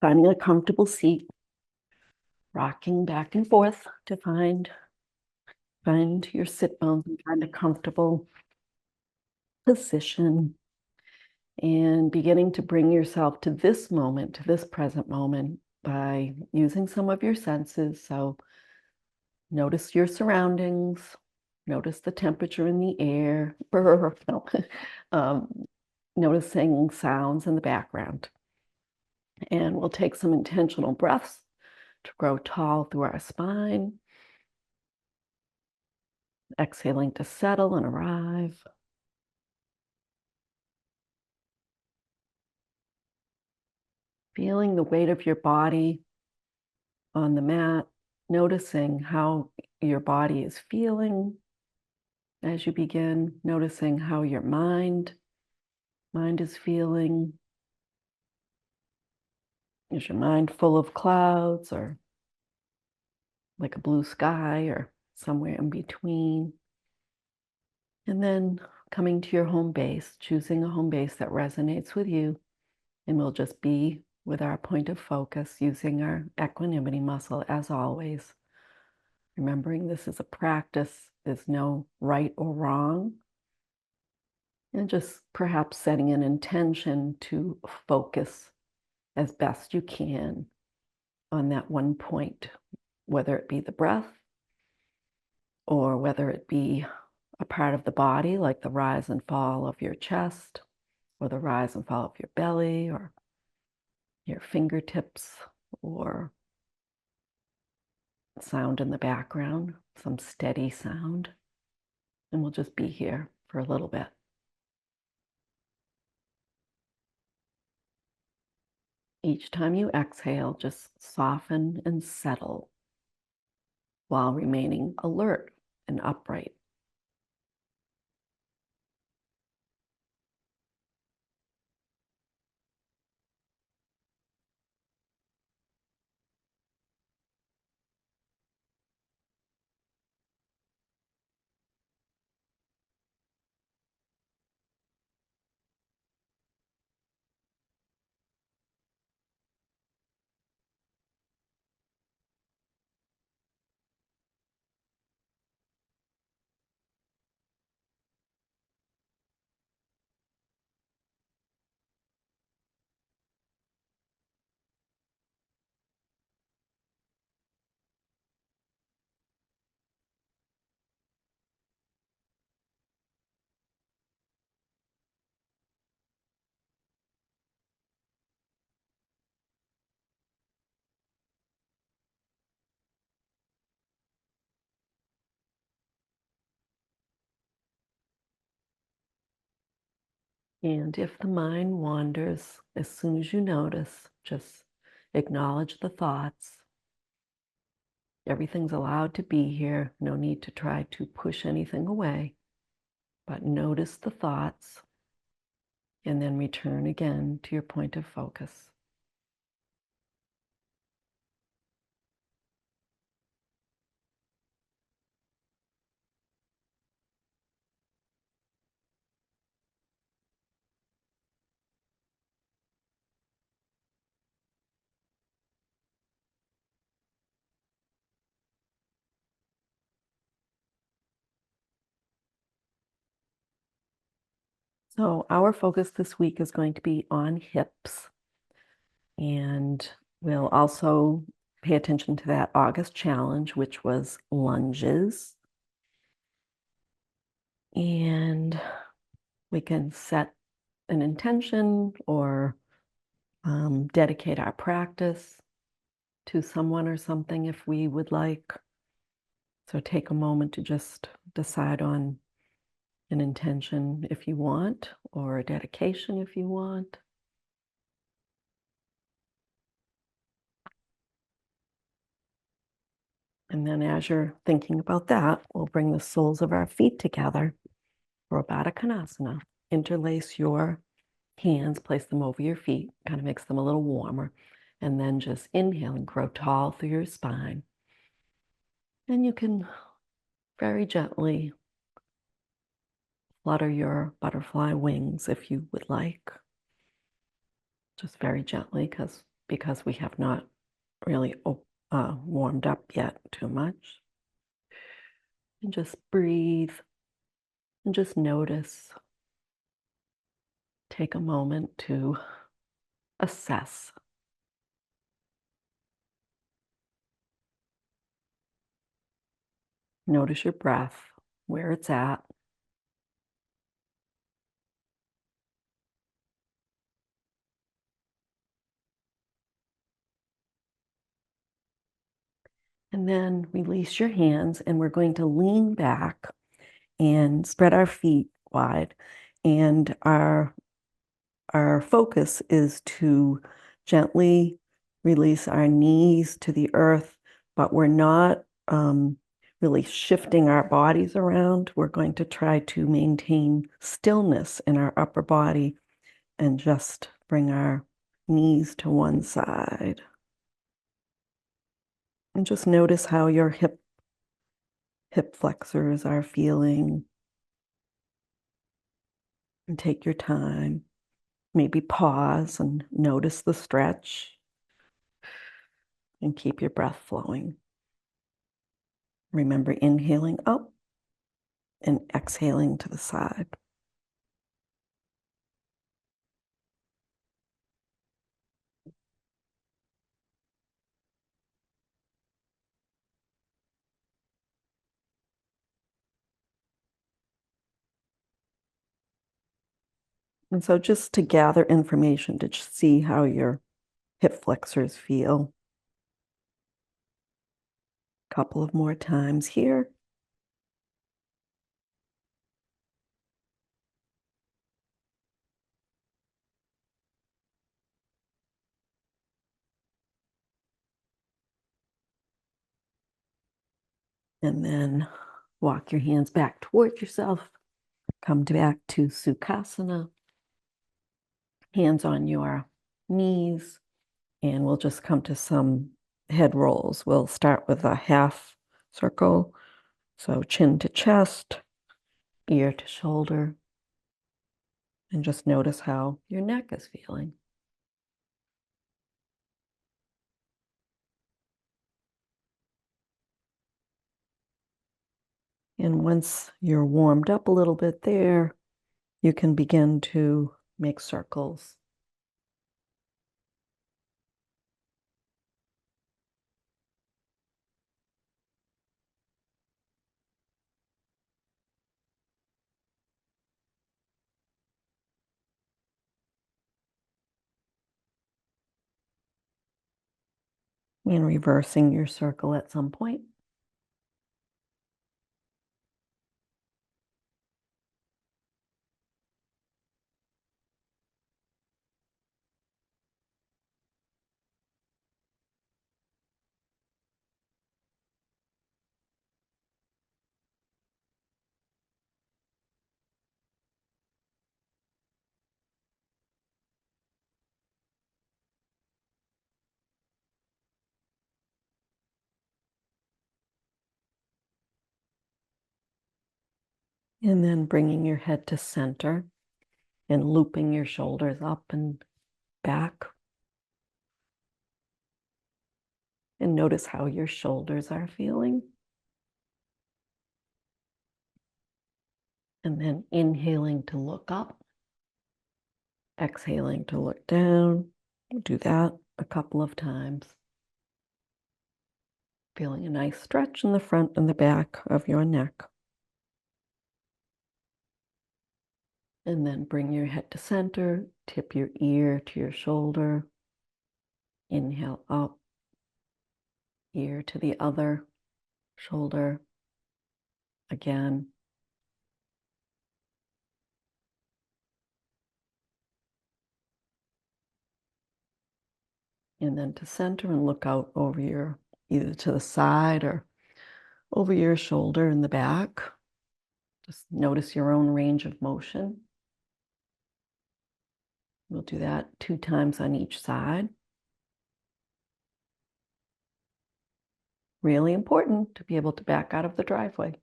Finding a comfortable seat, rocking back and forth to find your sit bones and find a comfortable position, and beginning to bring yourself to this moment, to this present moment, by using some of your senses. So notice your surroundings, notice the temperature in the air, no. Noticing sounds in the background. And we'll take some intentional breaths to grow tall through our spine. Exhaling to settle and arrive. Feeling the weight of your body on the mat, noticing how your body is feeling as you begin, noticing how your mind is feeling. Is your mind full of clouds, or like a blue sky, or somewhere in between? And then coming to your home base, choosing a home base that resonates with you, and we'll just be with our point of focus, using our equanimity muscle as always. Remembering this is a practice, there's no right or wrong. And just perhaps setting an intention to focus as best you can on that one point, whether it be the breath, or whether it be a part of the body, like the rise and fall of your chest, or the rise and fall of your belly, or your fingertips, or sound in the background, some steady sound. And we'll just be here for a little bit. Each time you exhale, just soften and settle while remaining alert and upright. And if the mind wanders, as soon as you notice, just acknowledge the thoughts. Everything's allowed to be here. No need to try to push anything away, but notice the thoughts and then return again to your point of focus. So our focus this week is going to be on hips. And we'll also pay attention to that August challenge, which was lunges. And we can set an intention or dedicate our practice to someone or something if we would like. So take a moment to just decide on an intention if you want, or a dedication if you want. And then as you're thinking about that, we'll bring the soles of our feet together for Baddha Konasana. Interlace your hands, place them over your feet, kind of makes them a little warmer. And then just inhale and grow tall through your spine. And you can very gently flutter your butterfly wings if you would like. Just very gently because we have not really warmed up yet too much. And just breathe and just notice. Take a moment to assess. Notice your breath, where it's at. And then release your hands, and we're going to lean back and spread our feet wide. And our focus is to gently release our knees to the earth, but we're not really shifting our bodies around. We're going to try to maintain stillness in our upper body and just bring our knees to one side. And just notice how your hip flexors are feeling. And take your time. Maybe pause and notice the stretch. And keep your breath flowing. Remember inhaling up and exhaling to the side. And so just to gather information to see how your hip flexors feel. A couple of more times here. And then walk your hands back towards yourself. Come back to Sukhasana. Hands on your knees. And we'll just come to some head rolls. We'll start with a half circle. So chin to chest, ear to shoulder. And just notice how your neck is feeling. And once you're warmed up a little bit there, you can begin to make circles. And reversing your circle at some point. And then bringing your head to center and looping your shoulders up and back. And notice how your shoulders are feeling. And then inhaling to look up. Exhaling to look down. Do that a couple of times. Feeling a nice stretch in the front and the back of your neck. And then bring your head to center, tip your ear to your shoulder. Inhale up, ear to the other shoulder. Again. And then to center and look out over either to the side or over your shoulder in the back. Just notice your own range of motion. We'll do that 2 times on each side. Really important to be able to back out of the driveway.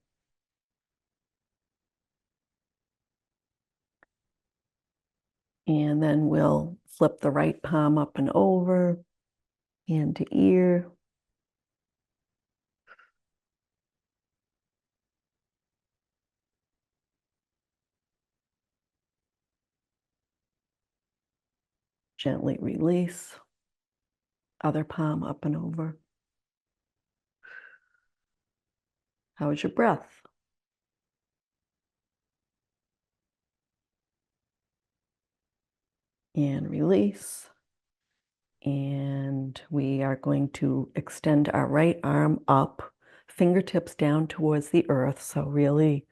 And then we'll flip the right palm up and over, hand to ear. Gently release. Other palm up and over. How is your breath? And release. And we are going to extend our right arm up, fingertips down towards the earth. So really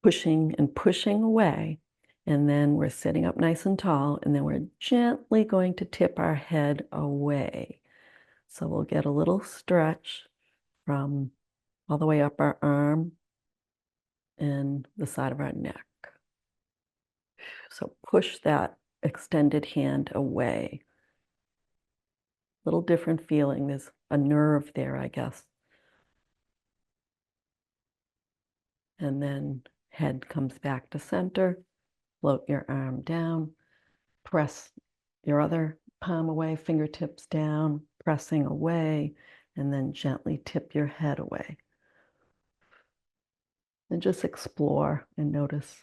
pushing and pushing away. And then we're sitting up nice and tall, and then we're gently going to tip our head away. So we'll get a little stretch from all the way up our arm and the side of our neck. So push that extended hand away. Little different feeling. There's a nerve there, I guess. And then head comes back to center. Float your arm down. Press your other palm away, fingertips down, pressing away, and then gently tip your head away. And just explore and notice.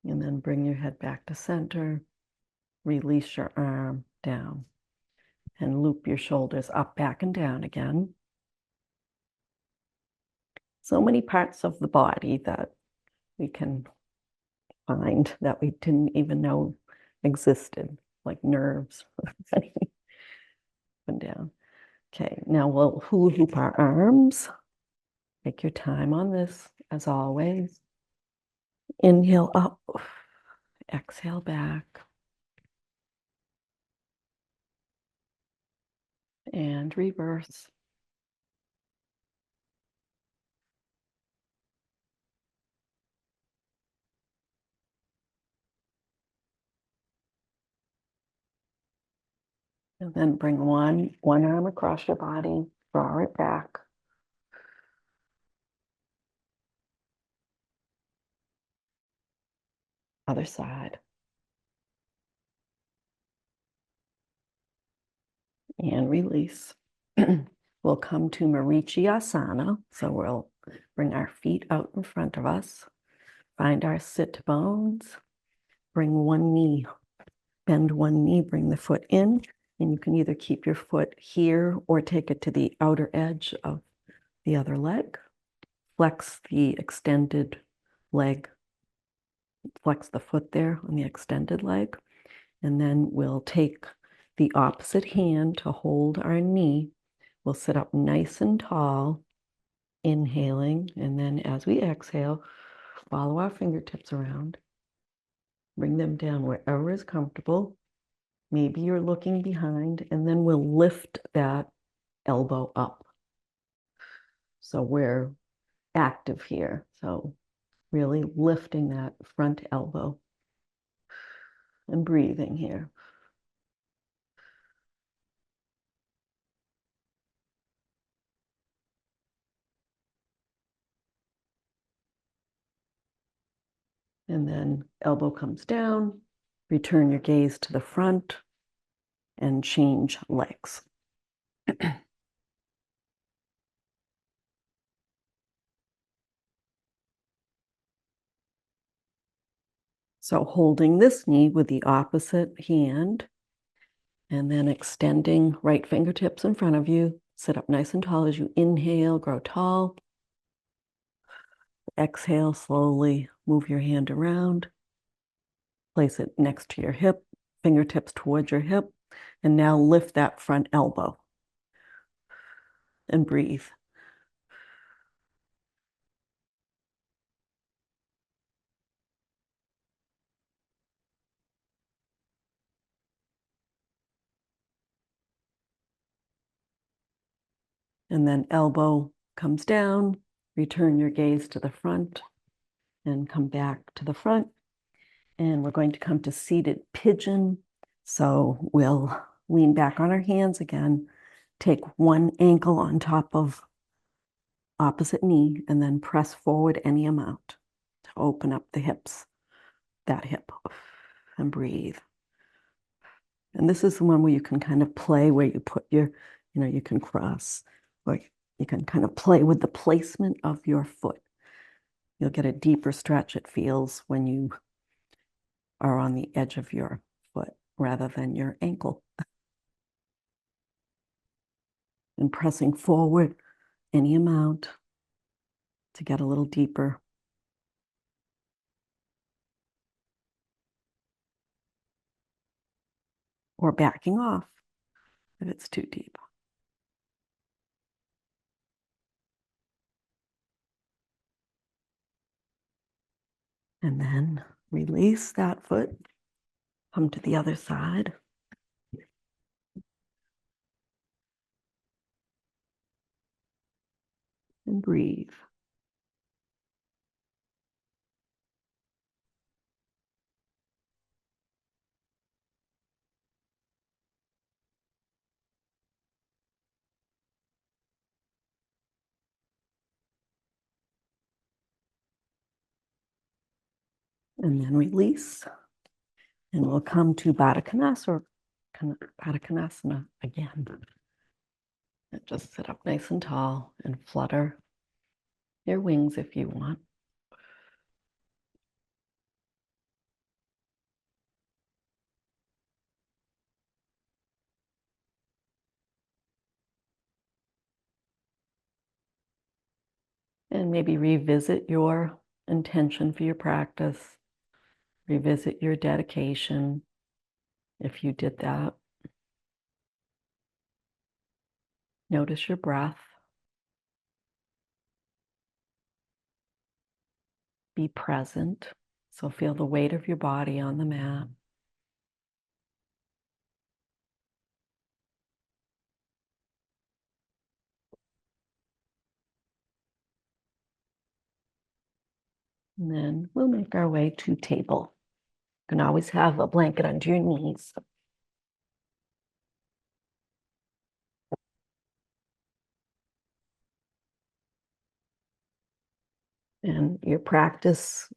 And then bring your head back to center. Release your arm down. And loop your shoulders up, back, and down again. So many parts of the body that we can find that we didn't even know existed, like nerves. Up and down. Okay, now we'll hula hoop our arms. Take your time on this, as always. Inhale up, exhale back. And reverse. And then bring one arm across your body, draw it back. Other side. And release. We'll come to Marichyasana. So we'll bring our feet out in front of us. Find our sit bones. Bring one knee, bend one knee, bring the foot in. And you can either keep your foot here or take it to the outer edge of the other leg. Flex the extended leg. Flex the foot there on the extended leg. And then we'll take the opposite hand to hold our knee. We'll sit up nice and tall, inhaling. And then as we exhale, follow our fingertips around. Bring them down wherever is comfortable. Maybe you're looking behind, and then we'll lift that elbow up. So we're active here. So really lifting that front elbow and breathing here. And then elbow comes down, return your gaze to the front, and change legs. So holding this knee with the opposite hand, and then extending right fingertips in front of you. Sit up nice and tall as you inhale, grow tall. Exhale, slowly move your hand around. Place it next to your hip, fingertips towards your hip, and now lift that front elbow and breathe. And then elbow comes down, return your gaze to the front and come back to the front. And we're going to come to seated pigeon. So we'll lean back on our hands again, take one ankle on top of opposite knee, and then press forward any amount to open up the hips, that hip, and breathe. And this is the one where you can kind of play, where you put your, you can cross, or you can kind of play with the placement of your foot. You'll get a deeper stretch, it feels, when you are on the edge of your foot rather than your ankle. And pressing forward any amount to get a little deeper. Or backing off if it's too deep. And then release that foot. Come to the other side. And breathe. And then release. And we'll come to Baddha Konasana again. And just sit up nice and tall and flutter your wings if you want. And maybe revisit your intention for your practice. Revisit your dedication if you did that. Notice your breath. Be present. So feel the weight of your body on the mat. And then we'll make our way to table. You can always have a blanket under your knees. And your practice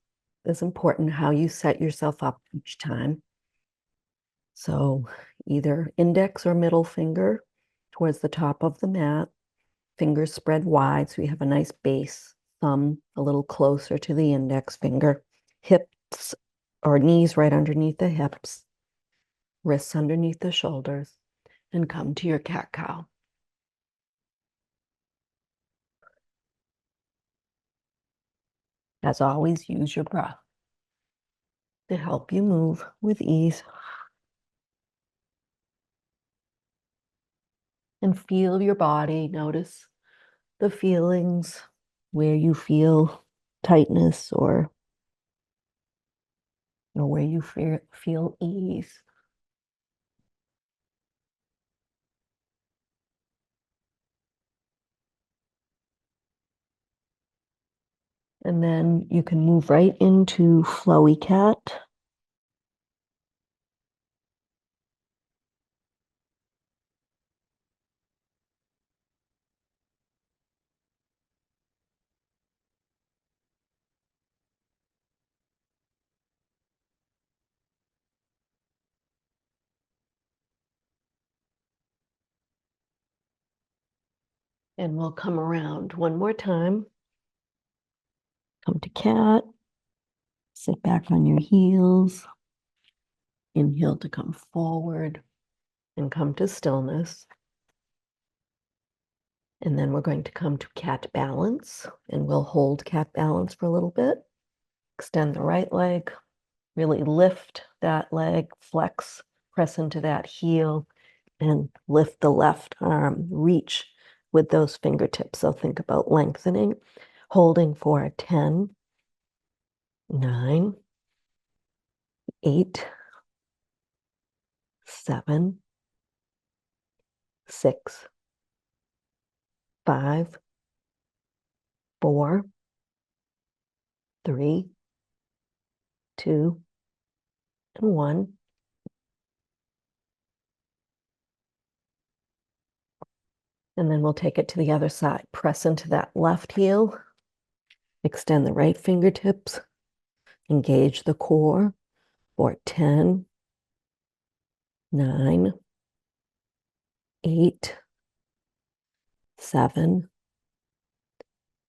is important, how you set yourself up each time. So either index or middle finger towards the top of the mat, fingers spread wide so you have a nice base, thumb a little closer to the index finger, hips or knees right underneath the hips, wrists underneath the shoulders, and come to your cat-cow. As always, use your breath to help you move with ease. And feel your body. Notice the feelings where you feel tightness or where you feel ease. And then you can move right into flowy cat. And we'll come around one more time. Come to cat. Sit back on your heels. Inhale to come forward and come to stillness. And then we're going to come to cat balance, and we'll hold cat balance for a little bit. Extend the right leg, really lift that leg, flex, press into that heel, and lift the left arm, reach with those fingertips. So think about lengthening, holding for 10, 9, 8, 7, 6, 5, 4, 3, 2, and 1. And then we'll take it to the other side. Press into that left heel, extend the right fingertips, engage the core for 10, 9, 8, 7.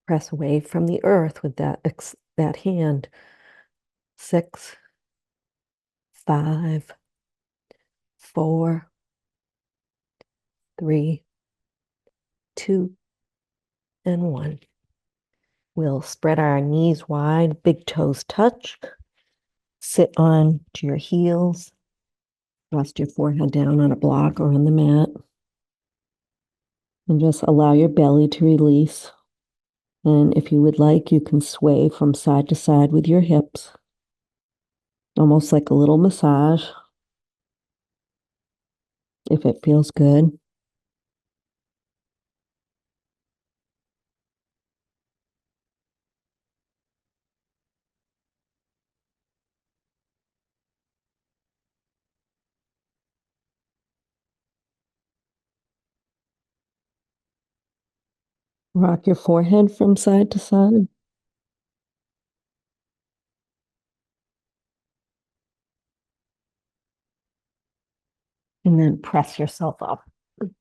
Press away from the earth with that hand. 6, 5, 4, 3, 2, and 1. We'll spread our knees wide, big toes touch. Sit on to your heels. Rest your forehead down on a block or on the mat. And just allow your belly to release. And if you would like, you can sway from side to side with your hips, almost like a little massage, if it feels good. Rock your forehead from side to side. And then press yourself up. We're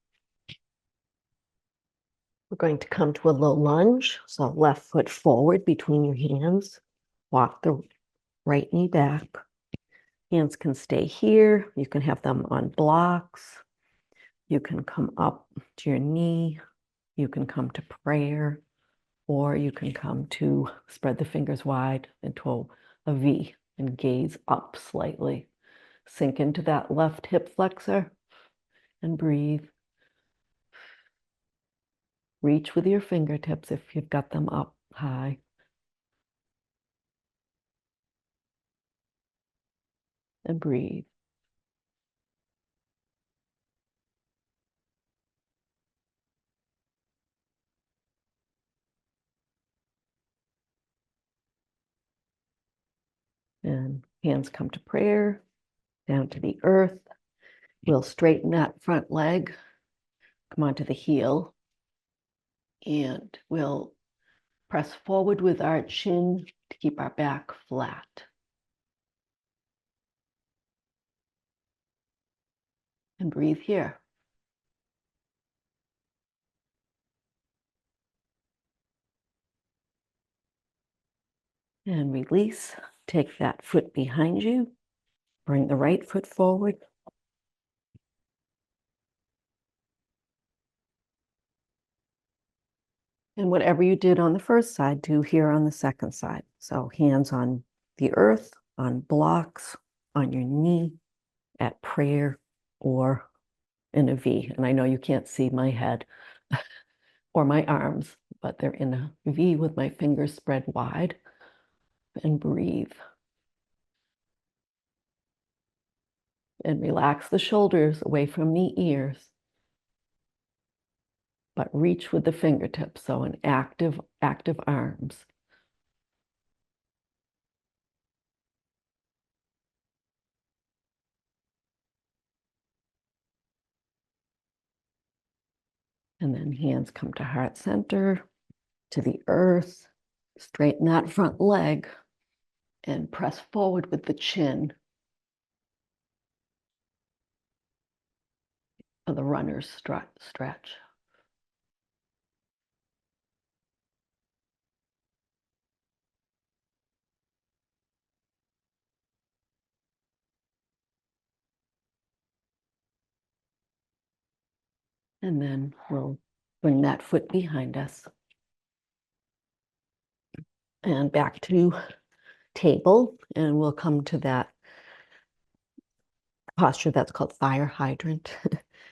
going to come to a low lunge. So left foot forward between your hands. Walk the right knee back. Hands can stay here. You can have them on blocks. You can come up to your knee. You can come to prayer, or you can come to spread the fingers wide into a V and gaze up slightly. Sink into that left hip flexor and breathe. Reach with your fingertips if you've got them up high. And breathe. And hands come to prayer, down to the earth. We'll straighten that front leg, come onto the heel, and we'll press forward with our chin to keep our back flat. And breathe here. And release. Take that foot behind you. Bring the right foot forward. And whatever you did on the first side, do here on the second side. So hands on the earth, on blocks, on your knee, at prayer, or in a V. And I know you can't see my head or my arms, but they're in a V with my fingers spread wide. And breathe. And relax the shoulders away from the ears. But reach with the fingertips, so an active arms. And then hands come to heart center, to the earth. Straighten that front leg and press forward with the chin of the runner's stretch. And then we'll bring that foot behind us. And back to table, and we'll come to that posture that's called fire hydrant.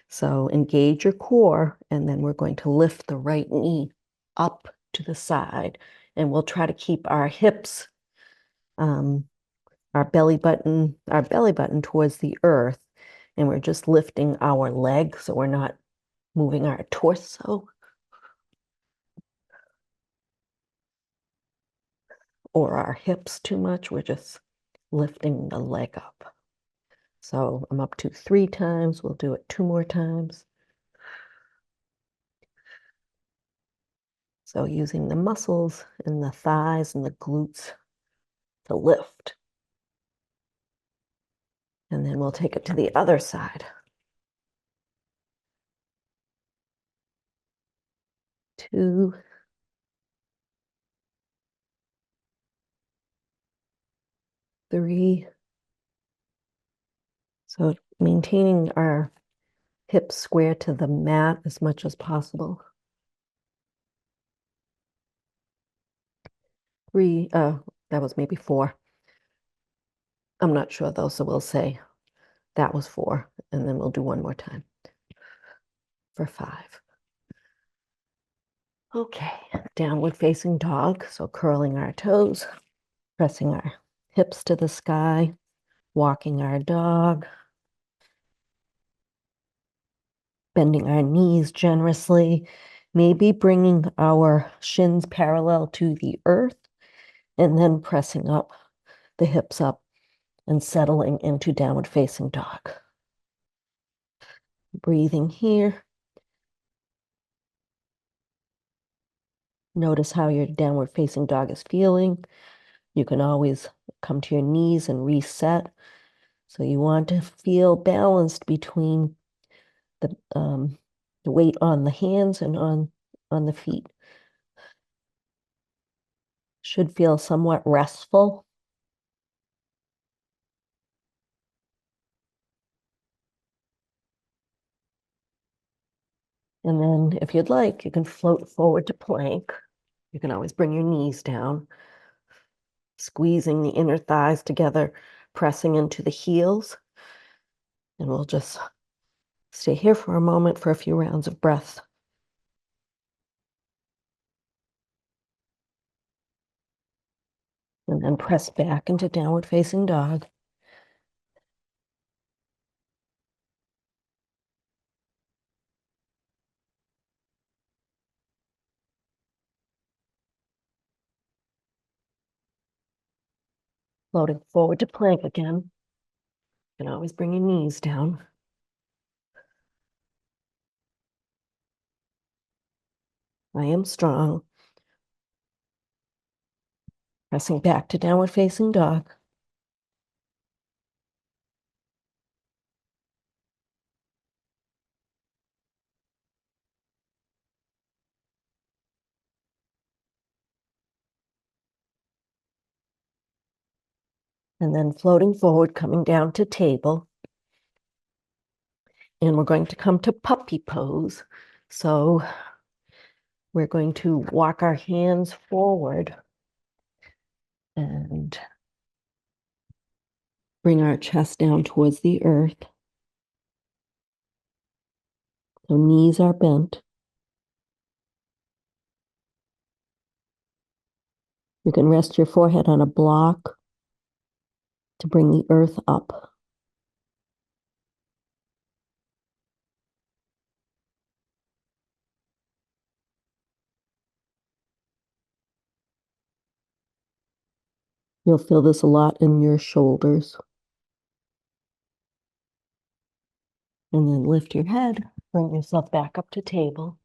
So engage your core, and then we're going to lift the right knee up to the side, and we'll try to keep our hips, our belly button towards the earth, and we're just lifting our leg, so we're not moving our torso. or our hips too much. We're just lifting the leg up. So I'm up to 3 times. We'll do it 2 more times. So using the muscles in the thighs and the glutes to lift. And then we'll take it to the other side. 2, 3. So maintaining our hips square to the mat as much as possible. 3, that was maybe 4. I'm not sure though, so we'll say that was 4, and then we'll do one more time for 5. Okay, downward facing dog. So curling our toes, pressing our hips to the sky, walking our dog, bending our knees generously, maybe bringing our shins parallel to the earth, and then pressing up the hips up and settling into downward facing dog. Breathing here. Notice how your downward facing dog is feeling. You can always come to your knees and reset. So you want to feel balanced between the weight on the hands and on the feet. Should feel somewhat restful. And then if you'd like, you can float forward to plank. You can always bring your knees down, squeezing the inner thighs together, pressing into the heels. And we'll just stay here for a moment for a few rounds of breath. And then press back into downward facing dog. Floating forward to plank again. You can always bring your knees down. I am strong. Pressing back to downward facing dog. And then floating forward, coming down to table. And we're going to come to puppy pose. So we're going to walk our hands forward and bring our chest down towards the earth. So knees are bent. You can rest your forehead on a block to bring the earth up. You'll feel this a lot in your shoulders. And then lift your head, bring yourself back up to table.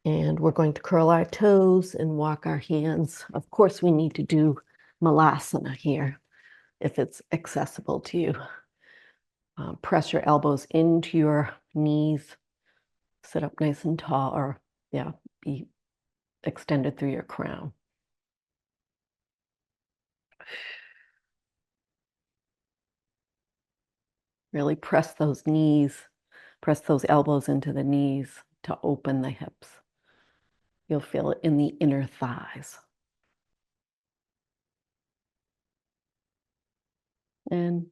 And we're going to curl our toes and walk our hands. Of course, we need to do Malasana here if it's accessible to you. Press your elbows into your knees. Sit up nice and tall, or be extended through your crown. Really press those knees, press those elbows into the knees to open the hips. You'll feel it in the inner thighs. And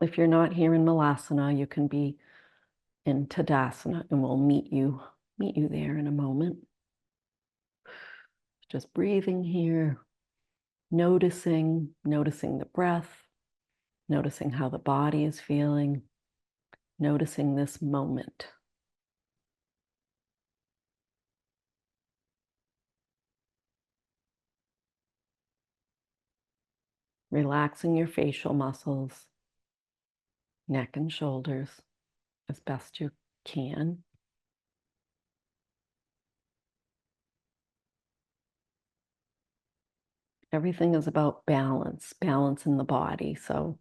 if you're not here in Malasana, you can be in Tadasana, and we'll meet you there in a moment. Just breathing here, noticing the breath, noticing how the body is feeling, noticing this moment. relaxing your facial muscles, neck and shoulders as best you can. Everything is about balance, balance in the body. So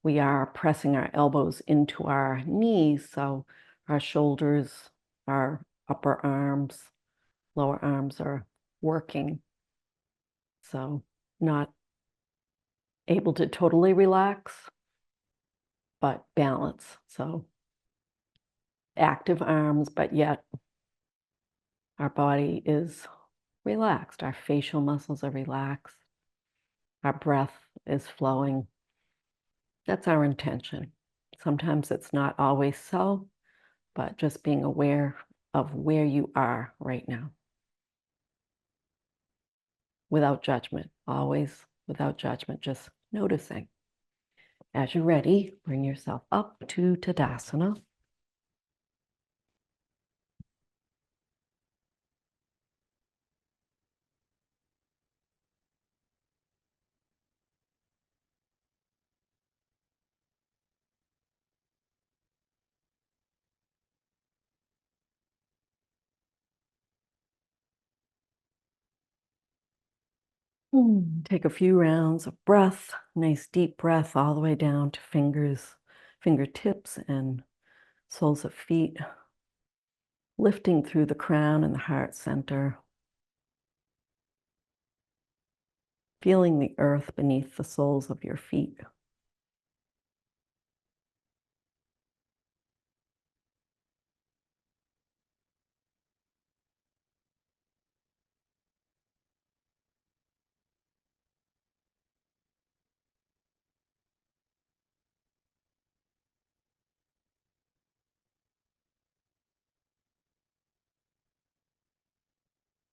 we are pressing our elbows into our knees. So our shoulders, our upper arms, lower arms are working. So not able to totally relax, but balance. So active arms, but yet our body is relaxed. Our facial muscles are relaxed. Our breath is flowing. That's our intention. Sometimes it's not always so, but just being aware of where you are right now. Without judgment, always without judgment, just noticing. As you're ready, bring yourself up to Tadasana. Take a few rounds of breath, nice deep breath all the way down to fingers, fingertips and soles of feet, lifting through the crown and the heart center, feeling the earth beneath the soles of your feet.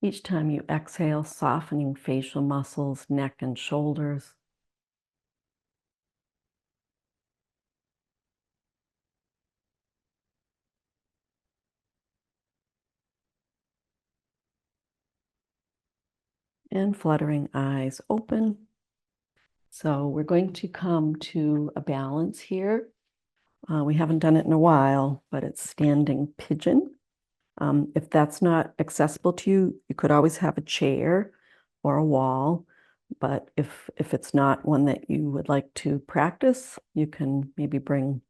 Each time you exhale, softening facial muscles, neck and shoulders. And fluttering eyes open. So we're going to come to a balance here. We haven't done it in a while, but it's standing pigeon. If that's not accessible to you, you could always have a chair or a wall. But if it's not one that you would like to practice, you can maybe bring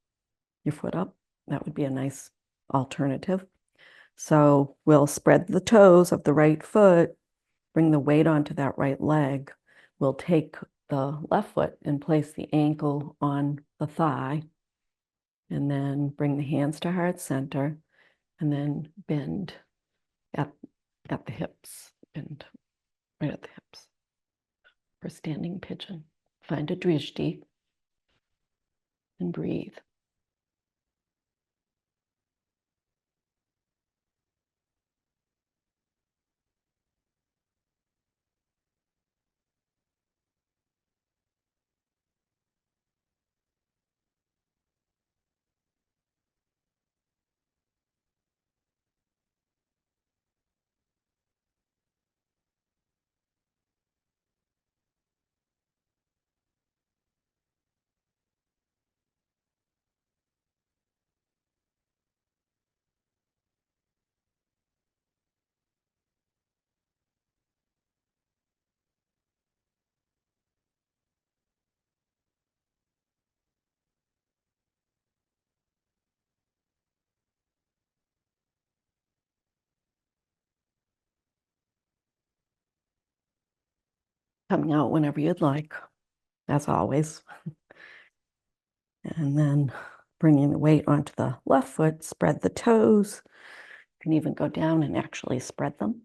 your foot up. That would be a nice alternative. So we'll spread the toes of the right foot, bring the weight onto that right leg. We'll take the left foot and place the ankle on the thigh, and then bring the hands to heart center, and then bend at the hips, bend right at the hips for standing pigeon. Find a drishti and breathe. Coming out whenever you'd like, as always. And then bringing the weight onto the left foot, spread the toes. You can even go down and actually spread them.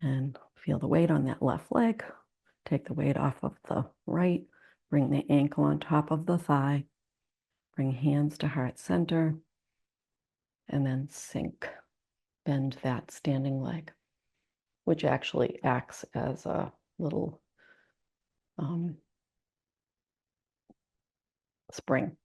And feel the weight on that left leg. Take the weight off of the right. Bring the ankle on top of the thigh. Bring hands to heart center. And then sink. Bend that standing leg, which actually acts as a little spring.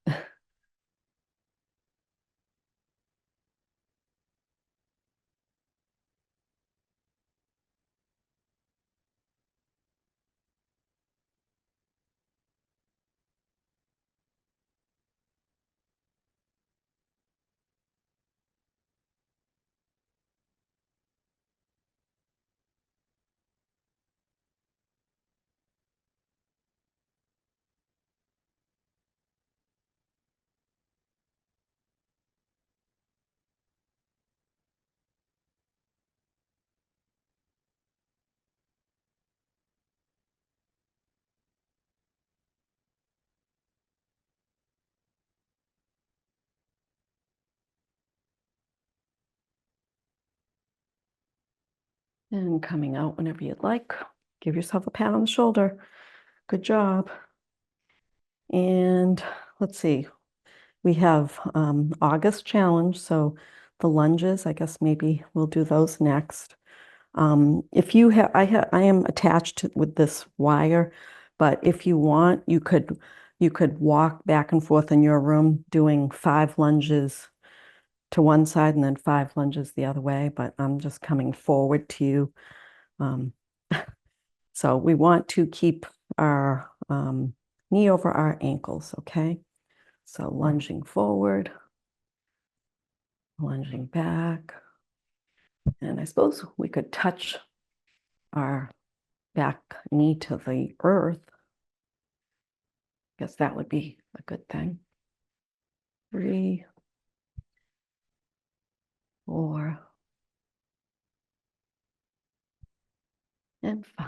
And coming out whenever you'd like. Give yourself a pat on the shoulder. Good job. And let's see, we have August challenge. So the lunges, I guess maybe we'll do those next. If you have, I am attached with this wire, but if you want, you could walk back and forth in your room doing 5 lunges to one side and then 5 lunges the other way, but I'm just coming forward to you. So we want to keep our knee over our ankles, okay? So lunging forward, lunging back. And I suppose we could touch our back knee to the earth. Guess that would be a good thing. 3, 4, and 5.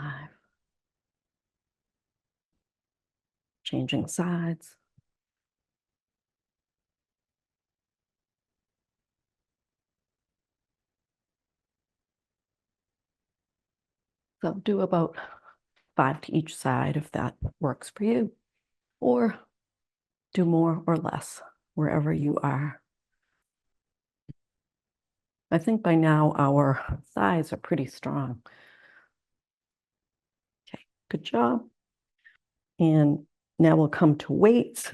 Changing sides. So do about 5 to each side if that works for you, or do more or less wherever you are. I think by now our thighs are pretty strong. Okay, good job. And now we'll come to weights.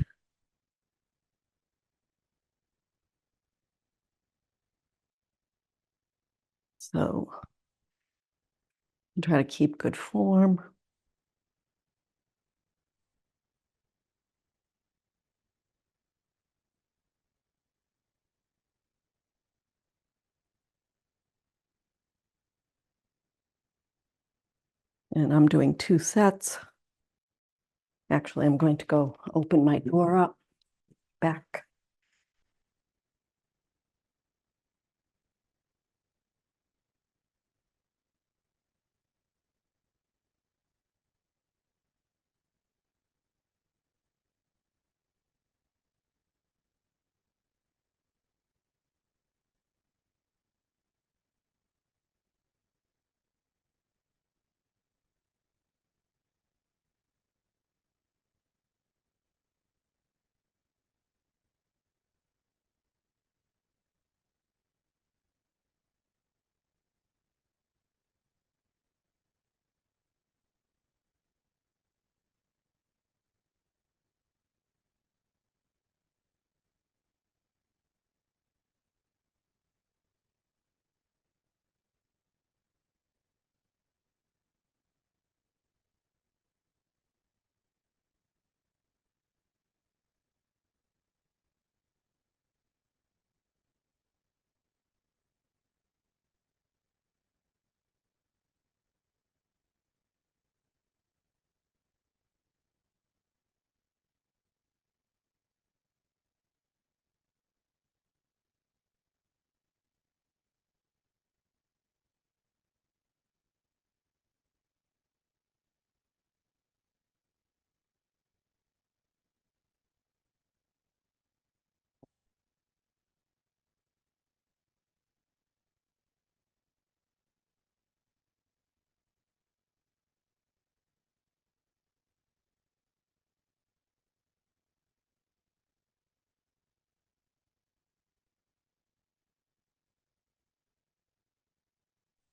So try to keep good form. And I'm doing 2 sets. Actually, I'm going to go open my door up back.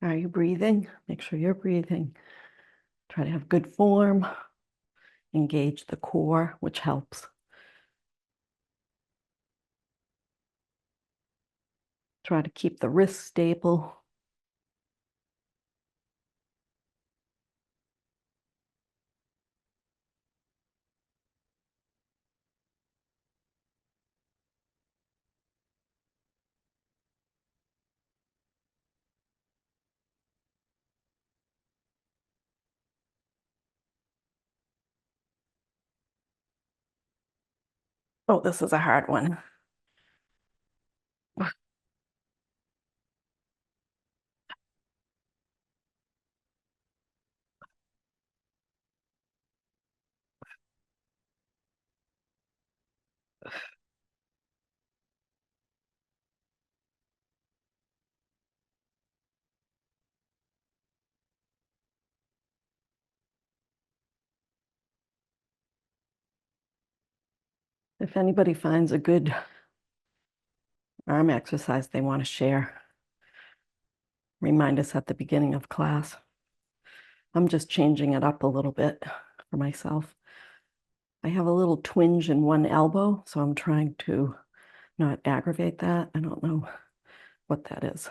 Are you breathing? Make sure you're breathing. Try to have good form. Engage the core, which helps. Try to keep the wrists stable. Oh, this is a hard one. If anybody finds a good arm exercise they want to share, remind us at the beginning of class. I'm just changing it up a little bit for myself. I have a little twinge in one elbow, so I'm trying to not aggravate that. I don't know what that is.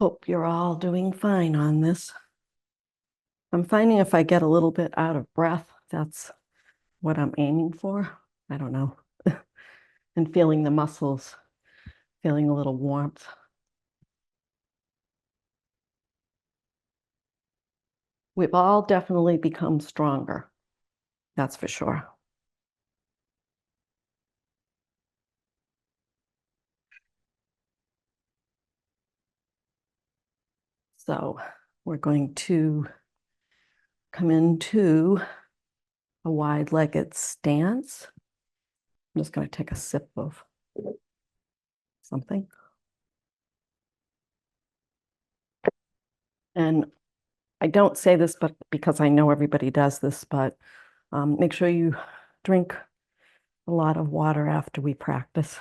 Hope you're all doing fine on this. I'm finding if I get a little bit out of breath, that's what I'm aiming for. I don't know. And feeling the muscles, feeling a little warmth. We've all definitely become stronger. That's for sure. So we're going to come into a wide-legged stance. I'm just going to take a sip of something. And I don't say this but because I know everybody does this, but make sure you drink a lot of water after we practice.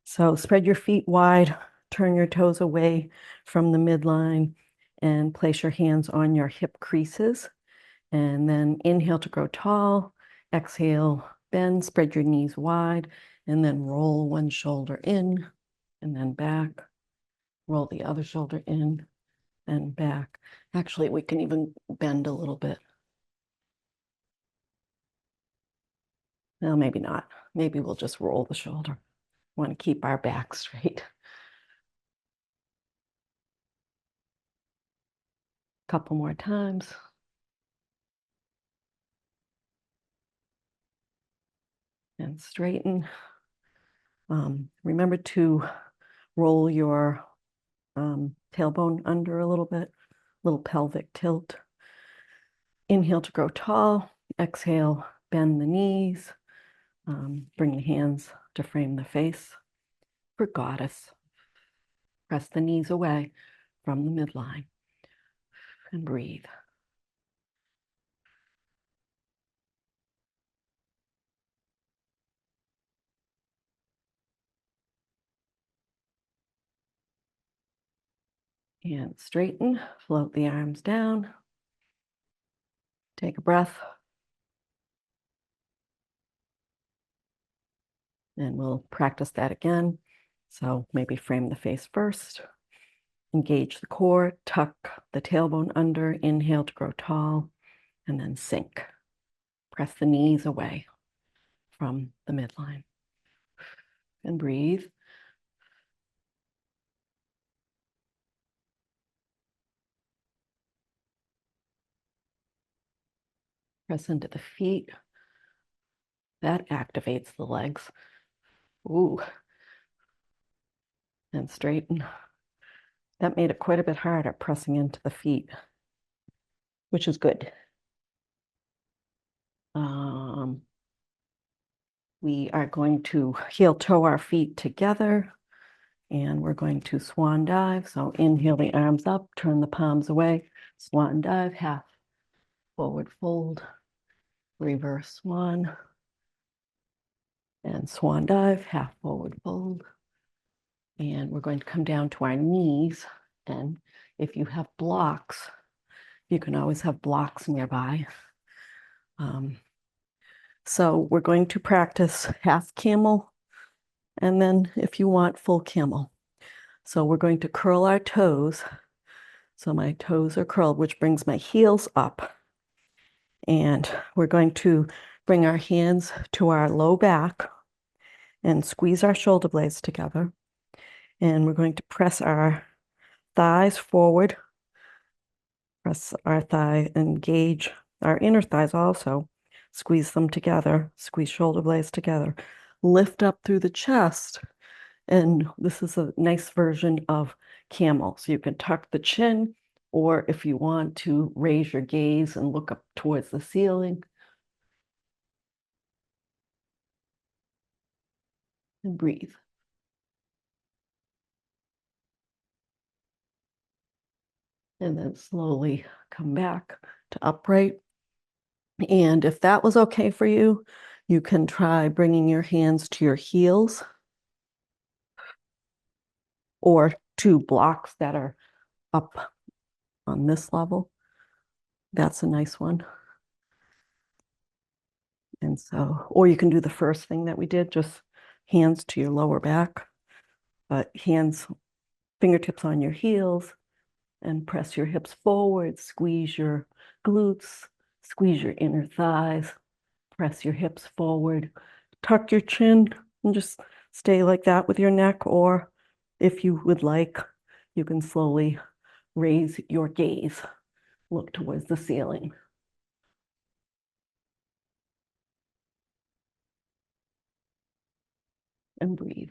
So spread your feet wide, turn your toes away from the midline, and place your hands on your hip creases. And then inhale to grow tall, exhale, bend, spread your knees wide, and then roll one shoulder in and then back. Roll the other shoulder in and back. Actually, we can even bend a little bit. Well, maybe not. Maybe we'll just roll the shoulder. Want to keep our back straight. Couple more times. And straighten. Remember to roll your tailbone under a little pelvic tilt. Inhale to grow tall. Exhale, bend the knees. Bring the hands to frame the face for goddess. Press the knees away from the midline and breathe. And straighten, float the arms down. Take a breath. And we'll practice that again. So maybe frame the face first. Engage the core, tuck the tailbone under, inhale to grow tall, and then sink. Press the knees away from the midline. And breathe. Press into the feet. That activates the legs. Ooh. And straighten. That made it quite a bit harder pressing into the feet, which is good. We are going to heel toe our feet together and we're going to swan dive. So inhale the arms up, turn the palms away, swan dive, half forward fold, reverse swan, and swan dive, half forward fold. And we're going to come down to our knees. And if you have blocks, you can always have blocks nearby. So we're going to practice half camel, and then if you want, full camel. So we're going to curl our toes. So my toes are curled, which brings my heels up. And we're going to bring our hands to our low back and squeeze our shoulder blades together. And we're going to press our thighs forward, press our thigh, engage our inner thighs also. squeeze them together, squeeze shoulder blades together, lift up through the chest. And this is a nice version of camel. So you can tuck the chin, or if you want to raise your gaze and look up towards the ceiling. And breathe. And then slowly come back to upright. And if that was okay for you, you can try bringing your hands to your heels or to blocks that are up on this level. That's a nice one. And so, or you can do the first thing that we did, just hands to your lower back, but hands, fingertips on your heels, and press your hips forward, squeeze your glutes, squeeze your inner thighs, press your hips forward, tuck your chin, and just stay like that with your neck. Or if you would like, you can slowly raise your gaze, look towards the ceiling. And breathe.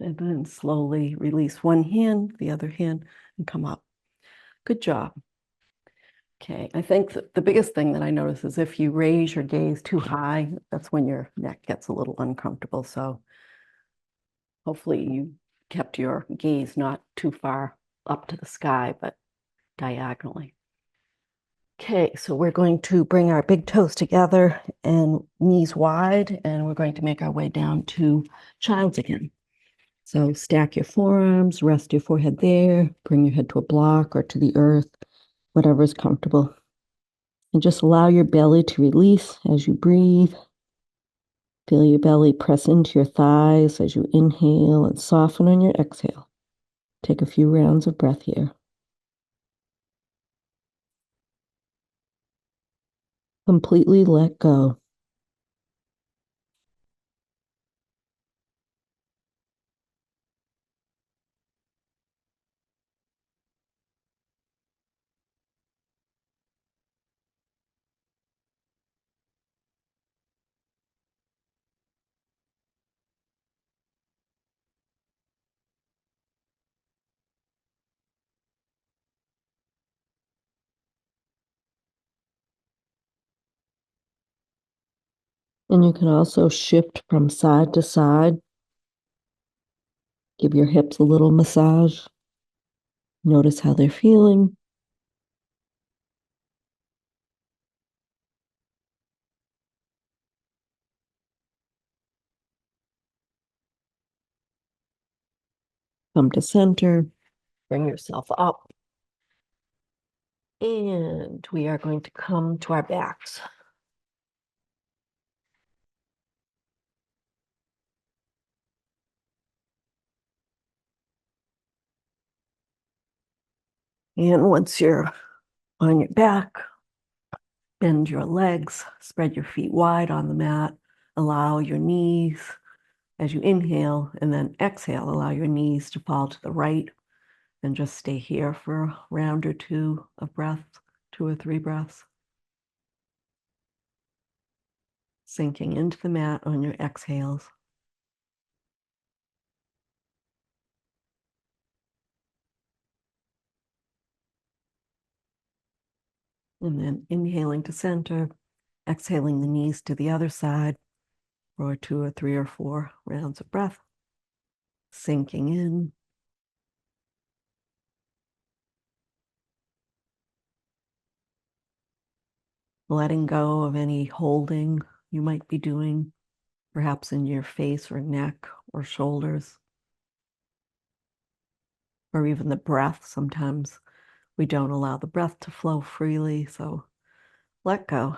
And then slowly release one hand, the other hand, and come up. Good job. Okay, I think the biggest thing that I notice is if you raise your gaze too high, that's when your neck gets a little uncomfortable. So hopefully you kept your gaze not too far up to the sky, but diagonally. Okay, so we're going to bring our big toes together and knees wide, and we're going to make our way down to child's again. So stack your forearms, rest your forehead there, bring your head to a block or to the earth, whatever is comfortable. And just allow your belly to release as you breathe. Feel your belly press into your thighs as you inhale and soften on your exhale. Take a few rounds of breath here. Completely let go. And you can also shift from side to side. Give your hips a little massage. Notice how they're feeling. Come to center. Bring yourself up. And we are going to come to our backs. And once you're on your back, bend your legs, spread your feet wide on the mat, allow your knees, as you inhale and then exhale, allow your knees to fall to the right, and just stay here for a round or two of breath, 2 or 3 breaths. Sinking into the mat on your exhales. And then inhaling to center, exhaling the knees to the other side for 2 or 3 or 4 rounds of breath. Sinking in. Letting go of any holding you might be doing, perhaps in your face or neck or shoulders, or even the breath. Sometimes we don't allow the breath to flow freely, so let go.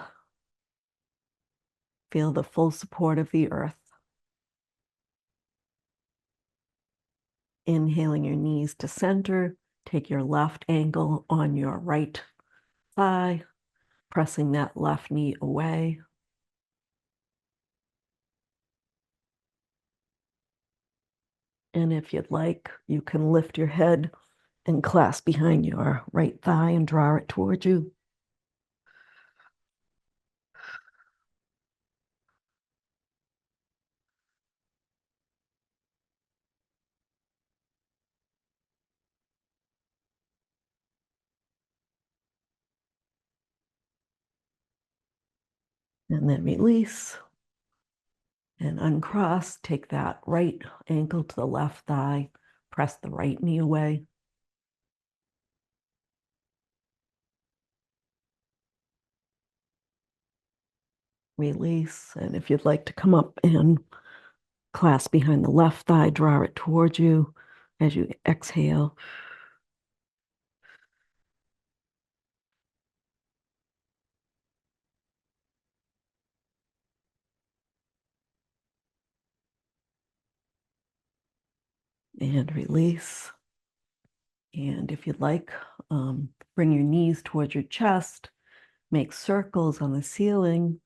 Feel the full support of the earth. Inhaling your knees to center, take your left ankle on your right thigh, pressing that left knee away. And if you'd like, you can lift your head And clasp behind your right thigh and draw it toward you. And then release and uncross. Take that right ankle to the left thigh. Press the right knee away. Release. And if you'd like to come up and clasp behind the left thigh, draw it towards you as you exhale. And release. And if you'd like, bring your knees towards your chest. Make circles on the ceiling.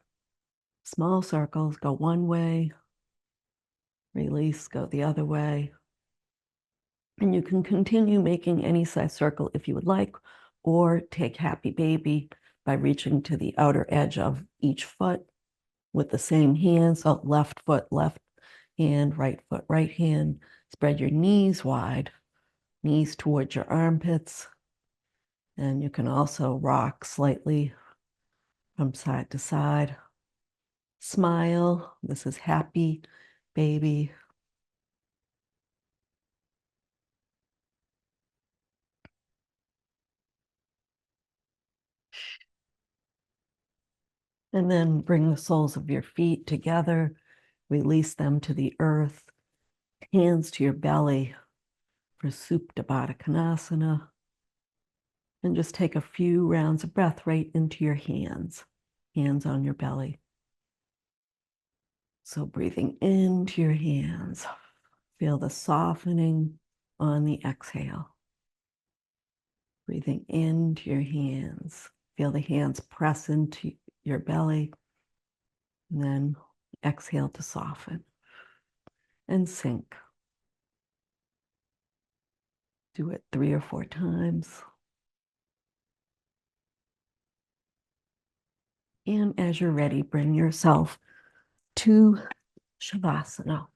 Small circles, go one way. Release, go the other way. And you can continue making any size circle if you would like, or take happy baby by reaching to the outer edge of each foot with the same hand. So left foot, left hand, right foot, right hand. Spread your knees wide, knees towards your armpits. And you can also rock slightly from side to side. Smile. This is happy baby. And then bring the soles of your feet together, release them to the earth, hands to your belly for Supta Baddha Konasana. And just take a few rounds of breath right into your hands, hands on your belly. So breathing into your hands, feel the softening on the exhale. Breathing into your hands, feel the hands press into your belly, and then exhale to soften and sink. Do it 3 or 4 times. And as you're ready, bring yourself to Shavasana.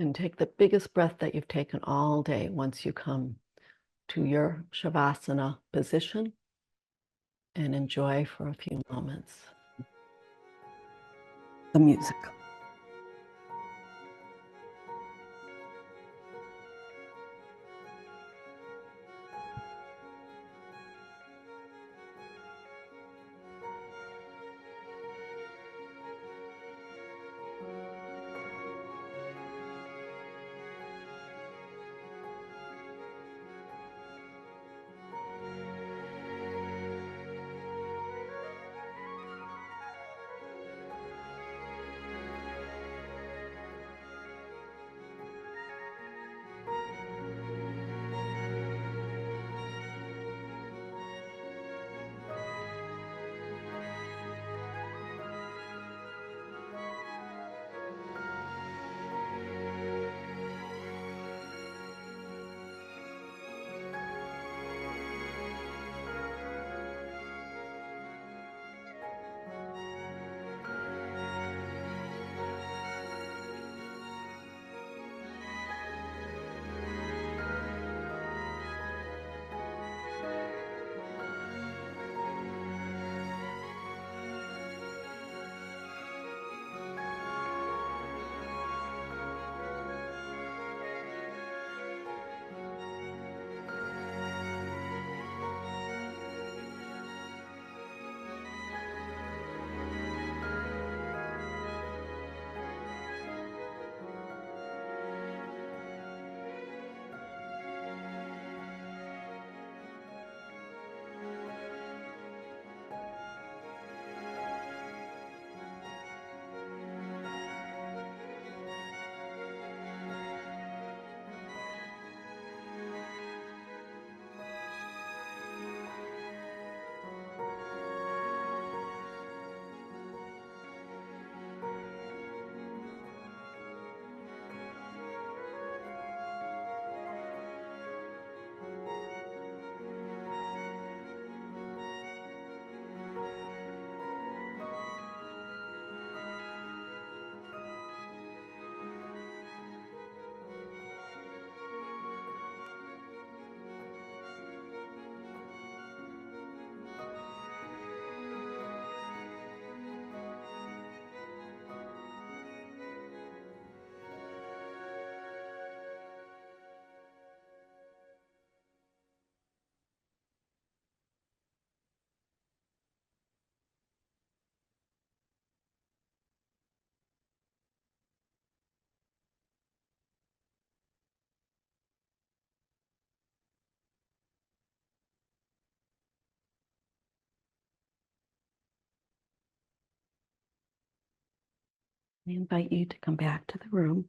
And take the biggest breath that you've taken all day once you come to your Shavasana position and enjoy for a few moments the music. I invite you to come back to the room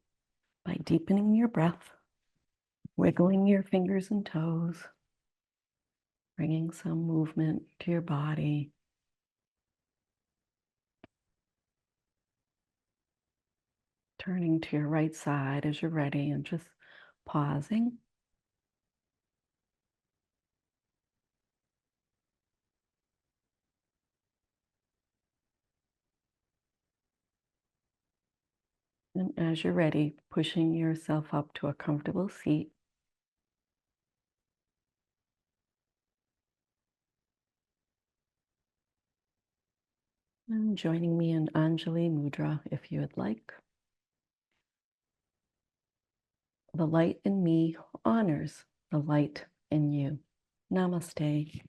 by deepening your breath, wiggling your fingers and toes, bringing some movement to your body. Turning to your right side as you're ready and just pausing. And as you're ready, pushing yourself up to a comfortable seat. And joining me in Anjali Mudra if you would like. The light in me honors the light in you. Namaste.